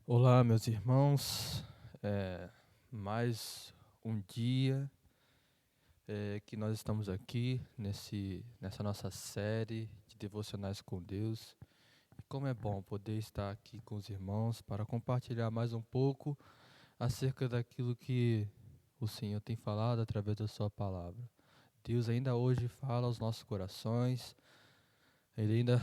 Olá, meus irmãos. Mais um dia que nós estamos aqui nessa nossa série de devocionais com Deus. E como é bom poder estar aqui com os irmãos para compartilhar mais um pouco acerca daquilo que o Senhor tem falado através da sua palavra. Deus ainda hoje fala aos nossos corações, Ele ainda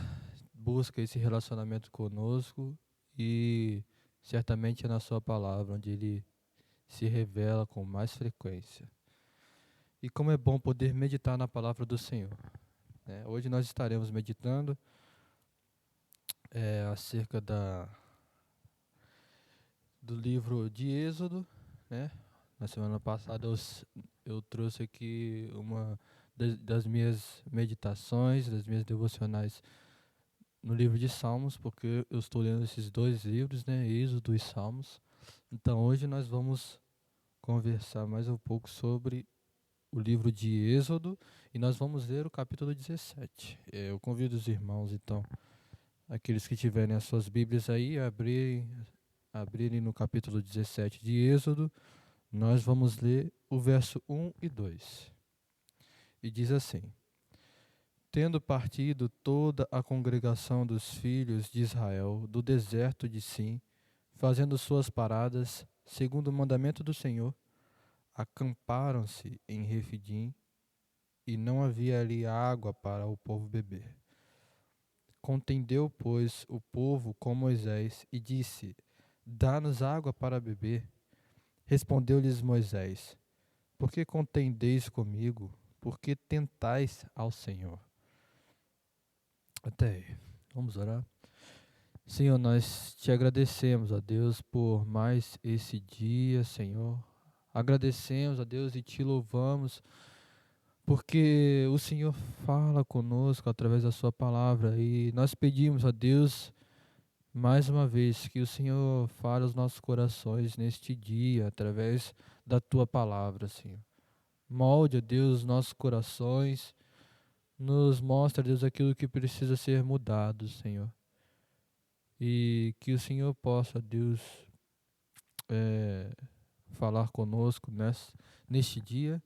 busca esse relacionamento conosco e certamente é na sua palavra onde Ele se revela com mais frequência. E como é bom poder meditar na palavra do Senhor, né? Hoje nós estaremos meditando acerca do livro de Êxodo, né? Na semana passada eu trouxe aqui uma das minhas meditações, das minhas devocionais no livro de Salmos, porque eu estou lendo esses dois livros, né? Êxodo e Salmos. Então hoje nós vamos conversar mais um pouco sobre o livro de Êxodo e nós vamos ler o capítulo 17. Eu convido os irmãos, então, aqueles que tiverem as suas Bíblias aí, abrirem no capítulo 17 de Êxodo. Nós vamos ler o verso 1 e 2. E diz assim: Tendo partido toda a congregação dos filhos de Israel do deserto de Sim, fazendo suas paradas, segundo o mandamento do Senhor, acamparam-se em Refidim, e não havia ali água para o povo beber. Contendeu, pois, o povo com Moisés e disse: Dá-nos água para beber. Respondeu-lhes Moisés: Por que contendeis comigo? Por que tentais ao Senhor? Até aí. Vamos orar. Senhor, nós te agradecemos, ó Deus, por mais esse dia, Senhor. Agradecemos, ó Deus, e te louvamos, porque o Senhor fala conosco através da sua palavra. E nós pedimos a Deus, mais uma vez, que o Senhor fale aos nossos corações neste dia, através da tua palavra, Senhor. Molde, ó Deus, os nossos corações, nos mostra, Deus, aquilo que precisa ser mudado, Senhor. E que o Senhor possa, Deus, falar conosco neste dia,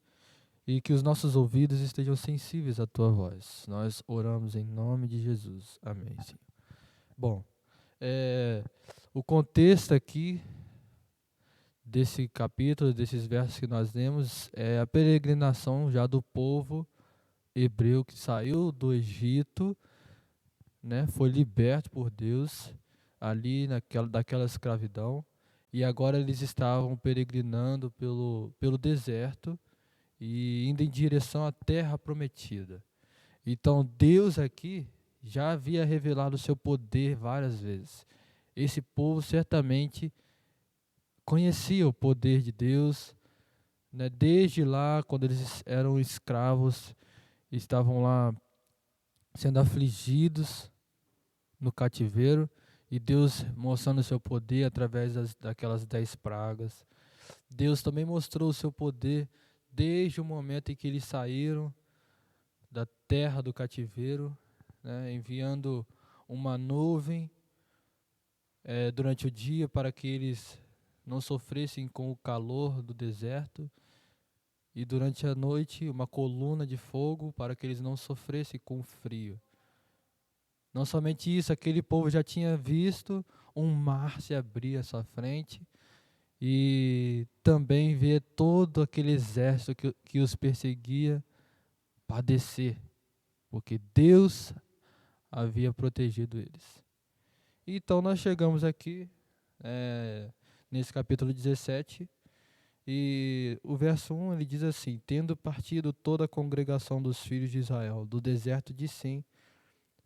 e que os nossos ouvidos estejam sensíveis à tua voz. Nós oramos em nome de Jesus. Amém, Senhor. Bom, o contexto aqui desse capítulo, desses versos que nós lemos, é a peregrinação já do povo hebreu que saiu do Egito, né, foi liberto por Deus ali daquela escravidão, e agora eles estavam peregrinando pelo deserto e indo em direção à terra prometida. Então Deus aqui já havia revelado o seu poder várias vezes. Esse povo certamente conhecia o poder de Deus, né? Desde lá, quando eles eram escravos, estavam lá sendo afligidos no cativeiro, e Deus mostrando o seu poder através daquelas 10 pragas. Deus também mostrou o seu poder desde o momento em que eles saíram da terra do cativeiro, né, enviando uma nuvem durante o dia para que eles não sofressem com o calor do deserto, e durante a noite uma coluna de fogo para que eles não sofressem com o frio. Não somente isso, aquele povo já tinha visto um mar se abrir à sua frente e também ver todo aquele exército que os perseguia padecer, porque Deus havia protegido eles. Então nós chegamos aqui nesse capítulo 17, e o verso 1 ele diz assim: Tendo partido toda a congregação dos filhos de Israel do deserto de Sim,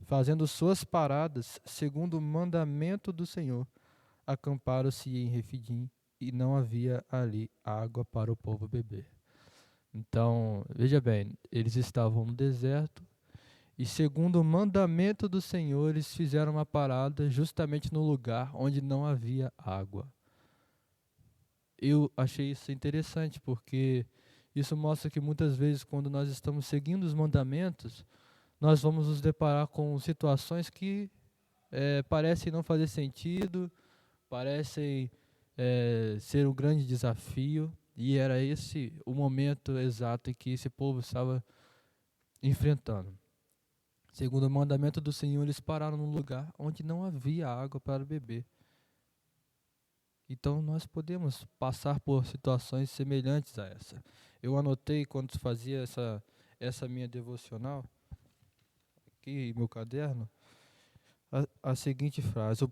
fazendo suas paradas segundo o mandamento do Senhor, acamparam-se em Refidim, e não havia ali água para o povo beber. Então, veja bem, eles estavam no deserto, e segundo o mandamento do Senhor, eles fizeram uma parada justamente no lugar onde não havia água. Eu achei isso interessante, porque Isso mostra que muitas vezes, quando nós estamos seguindo os mandamentos, nós vamos nos deparar com situações que parecem não fazer sentido, parecem ser um grande desafio, e era esse o momento exato em que esse povo estava enfrentando. Segundo o mandamento do Senhor, eles pararam num lugar onde não havia água para beber. Então nós podemos passar por situações semelhantes a essa. Eu anotei quando fazia essa minha devocional, aqui em meu caderno, a seguinte frase: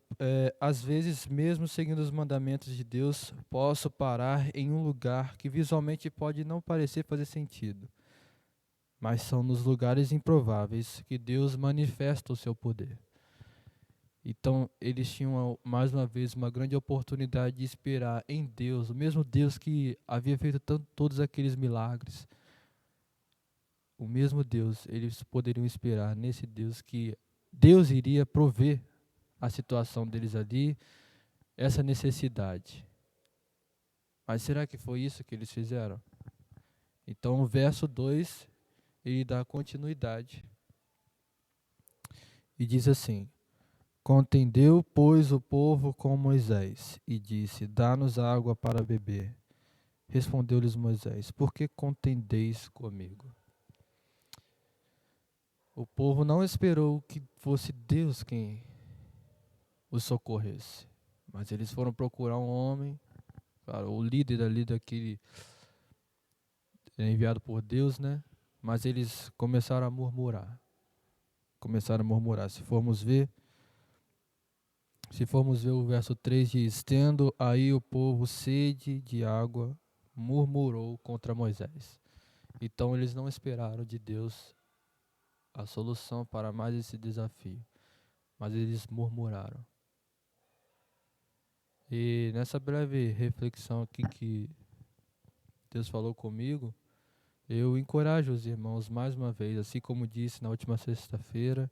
às vezes, mesmo seguindo os mandamentos de Deus, posso parar em um lugar que visualmente pode não parecer fazer sentido, mas são nos lugares improváveis que Deus manifesta o seu poder. Então, eles tinham mais uma vez uma grande oportunidade de esperar em Deus, o mesmo Deus que havia feito todos aqueles milagres. O mesmo Deus, eles poderiam esperar nesse Deus que Deus iria prover a situação deles ali, essa necessidade. Mas será que foi isso que eles fizeram? Então, o verso 2, ele dá continuidade. E diz assim: Contendeu, pois, o povo com Moisés, e disse: Dá-nos água para beber. Respondeu-lhes Moisés: Por que contendeis comigo? O povo não esperou que fosse Deus quem os socorresse, mas eles foram procurar um homem, claro, o líder ali daquele enviado por Deus, né? Mas eles começaram a murmurar. Se formos ver o verso 3 diz: Tendo aí o povo sede de água, murmurou contra Moisés. Então eles não esperaram de Deus a solução para mais esse desafio, mas eles murmuraram. E nessa breve reflexão aqui que Deus falou comigo, eu encorajo os irmãos mais uma vez, assim como disse na última sexta-feira,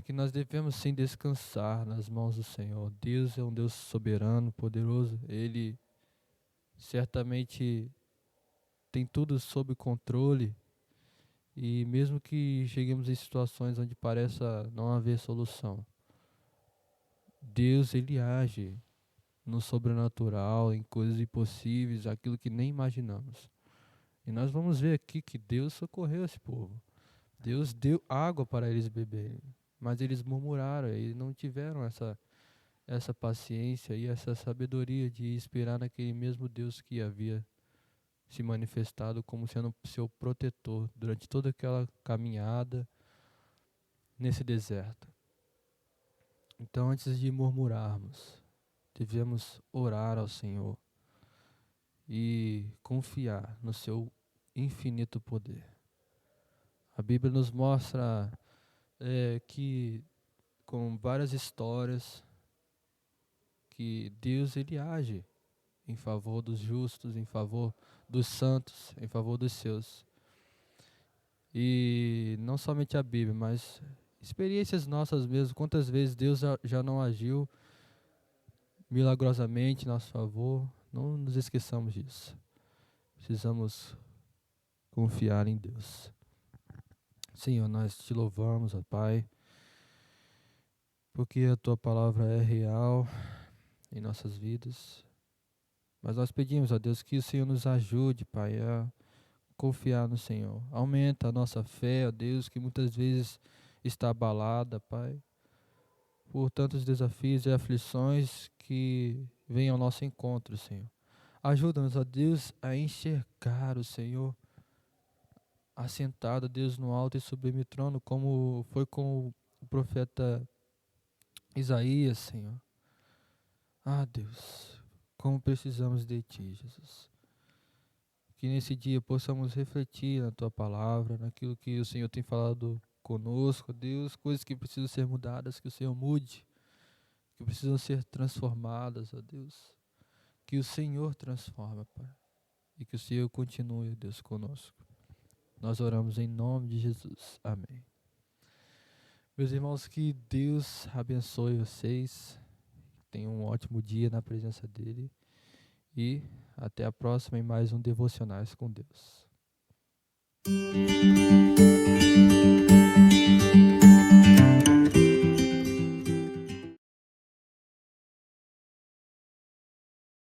que nós devemos sim descansar nas mãos do Senhor. Deus é um Deus soberano, poderoso. Ele certamente tem tudo sob controle. E mesmo que cheguemos em situações onde pareça não haver solução, Deus, ele age no sobrenatural, em coisas impossíveis, aquilo que nem imaginamos. E nós vamos ver aqui que Deus socorreu esse povo. Deus deu água para eles beberem, mas eles murmuraram e não tiveram essa paciência e essa sabedoria de esperar naquele mesmo Deus que havia se manifestado como sendo seu protetor durante toda aquela caminhada nesse deserto. Então, antes de murmurarmos, devemos orar ao Senhor e confiar no seu infinito poder. A Bíblia nos mostra que, com várias histórias, que Deus ele age em favor dos justos, em favor dos santos, em favor dos seus. E não somente a Bíblia, mas experiências nossas mesmo. Quantas vezes Deus já não agiu milagrosamente em nosso favor? Não nos esqueçamos disso. Precisamos confiar em Deus. Senhor, nós te louvamos, ó Pai, porque a Tua palavra é real em nossas vidas. Mas nós pedimos a Deus que o Senhor nos ajude, Pai, a confiar no Senhor. Aumenta a nossa fé, ó Deus, que muitas vezes está abalada, Pai, por tantos desafios e aflições que vêm ao nosso encontro, Senhor. Ajuda-nos, ó Deus, a enxergar o Senhor assentado, Deus, no alto e sublime trono, como foi com o profeta Isaías, Senhor. Ah, Deus, como precisamos de Ti, Jesus. Que nesse dia possamos refletir na Tua palavra, naquilo que o Senhor tem falado conosco, Deus, coisas que precisam ser mudadas, que o Senhor mude, que precisam ser transformadas, ó Deus. Que o Senhor transforma, Pai, e que o Senhor continue, Deus, conosco. Nós oramos em nome de Jesus. Amém. Meus irmãos, que Deus abençoe vocês. Tenham um ótimo dia na presença dEle. e até a próxima em mais um Devocionais com Deus.